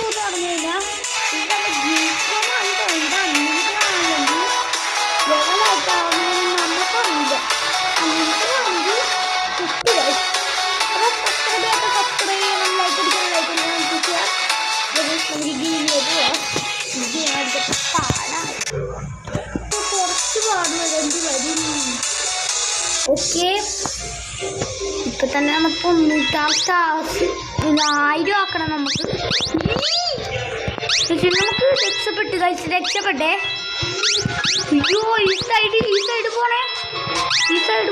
Use പറഞ്ഞു കഴിഞ്ഞാൽ ഇതൊക്കെ ജീവിക്കാനാണ് തോന്നുന്നത്. അൺലിമിറ്റഡ് ലെവലായിട്ടാവുന്നതിന് നമുക്കറിയില്ല. അൺലിമിറ്റഡ് കിട്ടില്ല. അപ്പോൾ സബ്സ്ക്രൈബ് ചെയ്യണം, ലൈക്ക് അടിക്കണം, നമുക്ക് ഗെയിമിലേക്ക് പോവാം. ഇത് അടുത്ത പാടാണ്, കുറച്ച് പാടുന്നത് എന്ത് വരും. ഓക്കെ, ഇപ്പൊ തന്നെ നമുക്ക് 96 സ്റ്റാർസ് 1000 ആക്കണം. നമുക്ക് രക്ഷപ്പെട്ടു കഴിച്ച് രക്ഷപ്പെട്ടേ. അയ്യോ, ഈ സൈഡ് പോണേ, ഈ സൈഡ്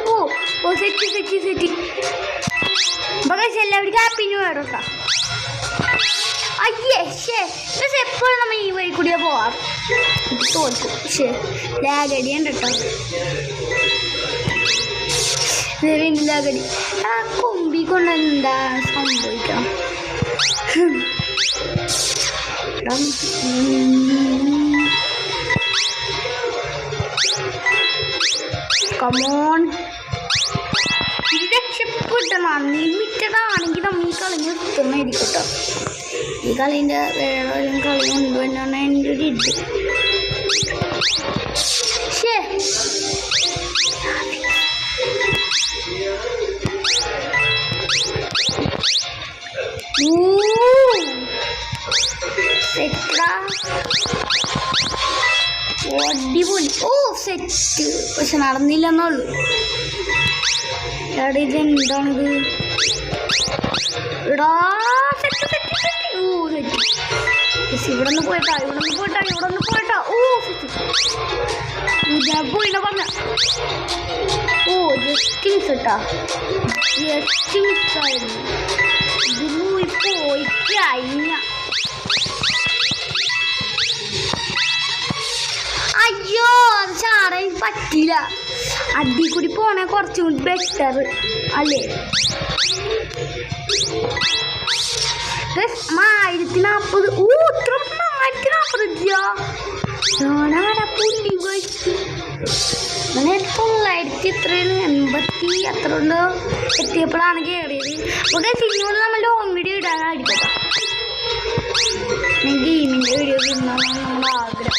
പോ. ഓ സെറ്റ് അപ്പൊ എല്ലാവർക്കും ഹാപ്പി ന്യൂ ഇയർ കേട്ടോ. അയ്യേ എപ്പോഴും നമ്മൾ ഈ വഴി കൂടിയാ പോവാം. തോൽക്കും ലാഗടി ഉണ്ട് കേട്ടോ. ലാഗടി ആ കൊമ്പി കൊണ്ട് എന്താ സംഭവിക്കണം. കമോൺ, ഇത് രക്ഷപ്പെടണം. അൺലിമിറ്റഡ് ആണെങ്കിൽ നമ്മൾ ഈ കളിഞ്ഞ് എത്തുന്നതായിരിക്കും കേട്ടോ. ഈ കളീൻ്റെ വേറെ കളി കൊണ്ടുവന്നാണ് എൻ്റെ ഒരു ഇത്. അടിപൊളി. ഓ സെറ്റ്, പക്ഷെ നടന്നില്ലെന്നുള്ളൂ. എടാ ഇത് എന്താണിത്? എടാ ഇവിടെ നിന്ന് പോയിട്ടാ. ഓ ഞാൻ പോയിന്ന പറഞ്ഞ. ഓ ജസ്റ്റ് മിസ്ട്ടാ, ജസ്റ്റ് മിസ്സായിരുന്നു. പോയി കഴിഞ്ഞ. അയ്യോ, അത് ചാടാൻ പറ്റില്ല. അടി കൂടി പോണേ കുറച്ചും കൂടി ബെറ്റർ അല്ലേ? 1040. ഓ ഇത്ര 1040 ഞാനാടാ പുല്ലി കഴിച്ചു. അങ്ങനെ 980 അത്ര കൊണ്ട് എത്തിയപ്പോഴാണ് കയറിയത്. അപ്പോൾ സിനിമ നമ്മൾ ലോങ് വീഡിയോ ഇടാനായിരിക്കും. ഗെയിമിൻ്റെ വീഡിയോ ഇടുന്നതാണ് നമ്മുടെ ആഗ്രഹം.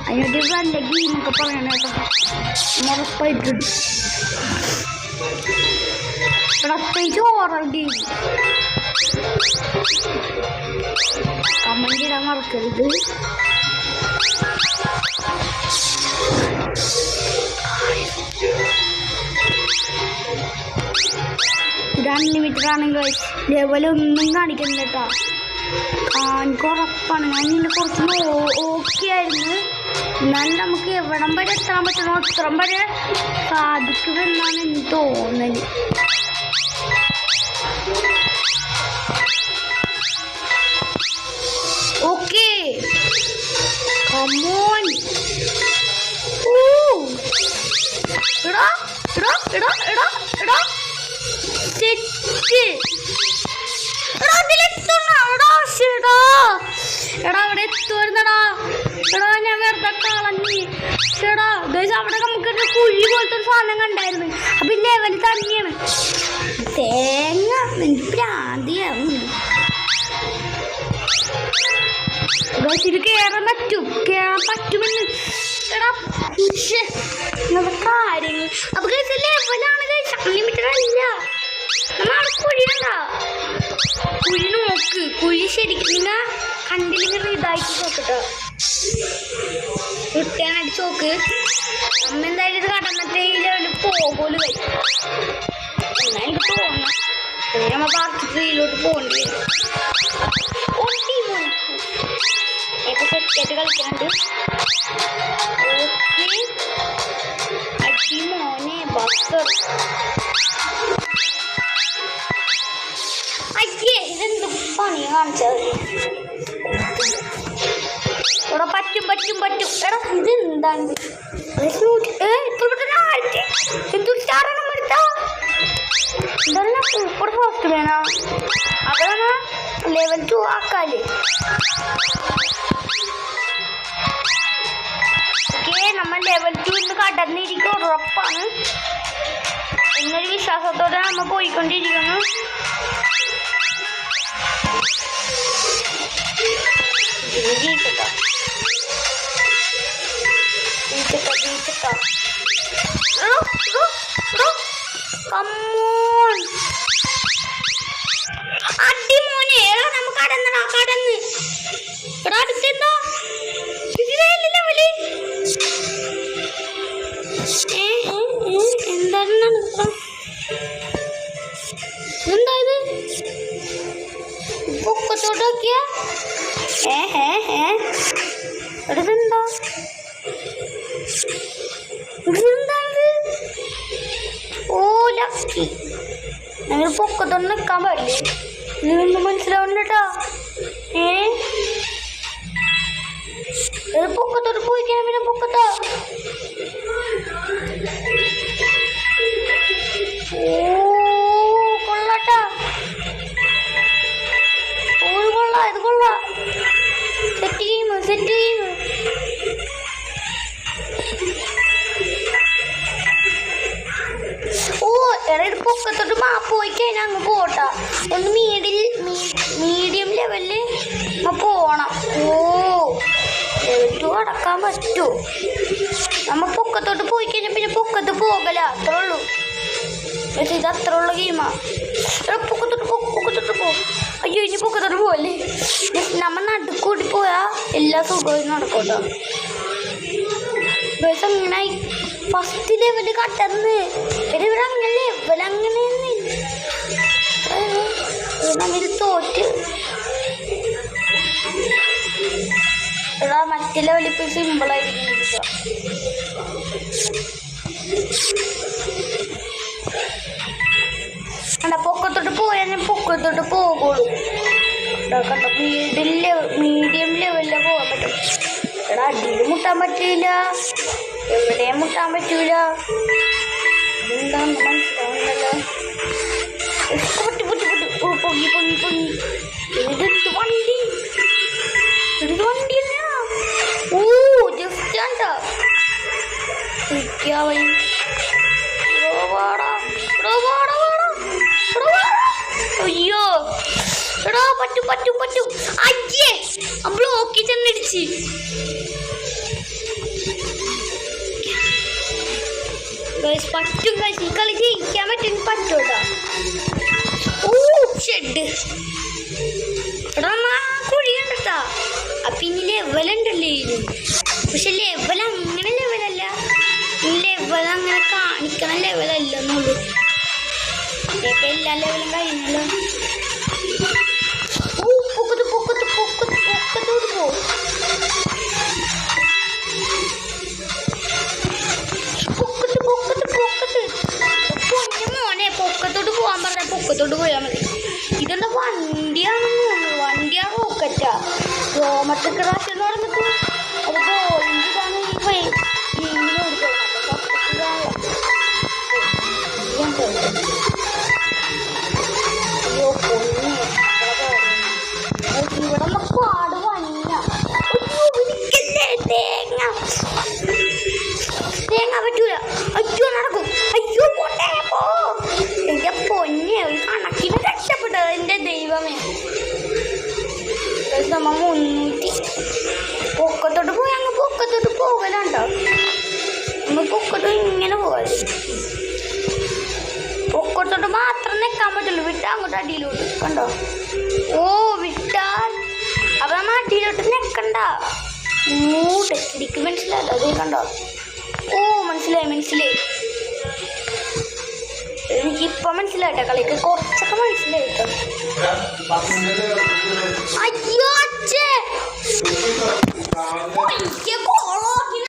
അതിനൊക്കെ നല്ല ഗെയിമൊക്കെ പറയണ കേട്ടോ. ഉറപ്പായിട്ടുണ്ട്. പ്രത്യേകിച്ച് ഹൊറർ ഗെയിം കമന്റ് ഇടാൻ മറക്കരുത്. ഇത് അൺലിമിറ്റഡ് ആണെങ്കിൽ ലെവലൊന്നും കാണിക്കുന്നില്ല കേട്ടോ. എനിക്ക് ഉറപ്പാണ്. ഞാൻ ഇതിൻ്റെ കുറച്ച് ഓക്കെ ആയിരുന്നു. എന്നാലും നമുക്ക് എവിടം വരെ എത്താൻ പറ്റണോ അത്രം വരെ സാധിക്കുമെന്നാണ് എനിക്ക് തോന്നുന്നത്. Okay, come on. എടാ അവിടെ എത്തുവായിരുന്നടാ. എടാ ഞാൻ വെറുതെ കളഞ്ഞ്. ചേടാ അവിടെ നമുക്കൊരു കുഴി പോലത്തെ ഒരു സാധനം കണ്ടായിരുന്നു. അപ്പൊ ലെവൽ തന്നെയാണ്. തേങ്ങ എനിക്ക് പ്രാന്തിയാവും. ഇത് കയറാൻ പറ്റുമെന്ന്. എടാ കാര്യങ്ങൾ അപ്പൊ ലെവലാണ്. അൺലിമിറ്റഡ് അല്ല. നമ്മളവിടെ കുഴിയുണ്ടാ. കുഴി നോക്ക്. കുഴി ശരിക്കും നിങ്ങൾ കണ്ടില്ലെങ്കിൽ ഇതായിട്ട് നോക്കട്ടോ. കുട്ടിയാണ് അടിച്ച് നോക്ക്. അമ്മ എന്തായാലും ഇത് കടന്നിട്ട് ഈ ലെവലിൽ പോകുമല്ലോ കഴിക്കും എന്നാ എനിക്ക് തോന്നുന്നു. നമ്മ പാർട്ടിട്ട് ഇതിലോട്ട് പോകേണ്ടി വരും. ഇപ്പൊ സെറ്റായിട്ട് കളിക്കുന്നുണ്ട്. ഓക്കെ, അടി മോനെ ബസ്. അയ്യേ, ഇതെന്ത് പണിയാ കാണിച്ചത്? ഇവിടെ പറ്റും. എടാ ഇതെന്താണ്? എന്തൊരു സ്റ്റാറാണ് എടുത്താ. ഇതെല്ലാം സൂപ്പർ ഫാസ്റ്റ് വേണം. അതാണ് ലെവൽ 2 ആക്കാല്. ഓക്കെ, നമ്മൾ ലെവൽ 2 ഇന്ന് കടന്നിരിക്കും ഉറപ്പാണ് എന്നൊരു വിശ്വാസത്തോടെ നമ്മൾ പോയിക്കൊണ്ടിരിക്കുന്നു. വീഴ്ചട്ടോ അടിമോനെ എടാ നമുക്ക് കടന്നടാ കടന്ന് എടാ അടുത്തെന്താ ലെവല് എന്താണ് എന്താ ഇത് പൊക്കത്തോട്ടൊക്കെയ ഇതെന്താ ഇതെന്താണ് ഓ ലക്കി ഞങ്ങൾ പൊക്കത്തോട്ട് നിൽക്കാൻ പാടില്ലേ ഇതൊന്നും മനസ്സിലാവുന്നുണ്ടോ പൊക്കത്തോട്ട് പോയിക്കാൻ പിന്നെ പൊക്കത്താ ഓ കൊള്ളാട്ടാ ഓ കൊള്ളാം ഇത് കൊള്ളാം സെറ്റ് ഗെയിം ഓ എടാ ഇത് പൊക്കത്തോട്ട് പോയി കഴിഞ്ഞാൽ അങ്ങ് പോട്ടാ ഒന്ന് മീഡിയം ലെവലിൽ പോണം ഓ ലെവൽ 2 അടക്കാൻ പറ്റൂ നമ്മ പൊക്കത്തോട്ട് പോയി കഴിഞ്ഞാൽ പിന്നെ പൊക്കത്ത് പോകല അത്രേ ഉള്ളൂ പക്ഷെ ഇത് അത്ര ഉള്ള ഗെയിമാ പൊക്കത്തോട്ട് പോ അയ്യോ ഇനി പൊക്കത്തോട്ട് പോവല്ലേ നമ്മ നടുക്കൂട്ടി പോയാ എല്ലാ സുഖവും നടക്കോട്ടോ അങ്ങനെ ഫസ്റ്റ് ലെവല് കട്ടന്ന് ഇവിടെ അങ്ങനെ ലെവൽ അങ്ങനെയൊന്നും നമ്മിത് തോറ്റ് എടാ മറ്റേ ലെവലിൽ പോയി സിമ്പിളായിരിക്കും കണ്ട പൊക്കത്തോട്ട് പോയാൽ പൊക്കത്തോട്ട് പോകുള്ളൂ കണ്ട മീഡിയം ലെവലിൽ പോകാൻ പറ്റും എടാ അടിയിൽ മുട്ടാൻ പറ്റില്ല എവിടെയും മുട്ടാൻ പറ്റൂല എന്താണെന്ന് മനസ്സിലാവുന്നല്ലോ പൊങ്ങി ഇതെടുത്ത് വണ്ടി തന്നെയാ ഓ ജസ്റ്റ് കണ്ടോ അയ്യോ എടാ പറ്റും അയ്യേ ബ്ലോക്കിൽ ചെന്നിടിച്ച് പറ്റും ഈ കളി ജയിക്കാൻ പറ്റൂട്ടാ ഓ ഷെഡ് എടാ കുഴി കണ്ടിട്ടാ അപ്പൊ ഇനി ലെവലുണ്ടല്ലേ ഇത് പക്ഷെ ലെവൽ അങ്ങനെ ലെവലല്ല ലെവൽ അങ്ങനെ കാണിക്കണ ലെവലല്ല എന്നുള്ളൂ ഇതൊക്കെ എല്ലാ ലെവലും കഴിഞ്ഞല്ലോ പൊക്കത്തോട്ട് പോ പൊക്കത്തോട്ട് പോകാൻ പറഞ്ഞ പൊക്കത്തോട്ട് പോയാൽ മതി ഇതെന്താ വണ്ടിയാ റോക്കറ്റാ റോമറ്റ് ക്രാഷ് എന്ന് പറഞ്ഞിട്ട് അത് ബോളിൻ്റെതാണ് അയ്യോ പൊന്നെ ഇവിടെ പാട് വന്ന തേങ്ങ പറ്റൂല അയ്യോ നടക്കും അയ്യോ പോ എന്റെ പൊന്നെ ഒരു കണക്കിന് രക്ഷപ്പെട്ടത് എന്റെ ദൈവമേ നമ്മ 300 പൊക്കത്തോട്ട് പോയി അങ്ങ് പൊക്കത്തോട്ട് പോകലുണ്ടോ നമ്മ പൊക്കത്തോട്ട് ഇങ്ങനെ പോകാതെ പൊക്കത്തോട്ട് മാത്രം നിൽക്കാൻ പറ്റുള്ളൂ വിട്ടാൽ അങ്ങോട്ട് അടിയിലോട്ട് കണ്ടോ ഓ വിട്ടാൽ അപ്പൊ നമ്മ അടിയിലോട്ട് നിൽക്കണ്ട ടെക്നിക്ക് മനസ്സിലാട്ടോ അതേ കണ്ടോ ഓ മനസ്സിലായി എനിക്കിപ്പം മനസ്സിലായിട്ടോ കളിക്ക് കുറച്ചൊക്കെ മനസ്സിലായിട്ടോ അയ്യോ അച്ഛേ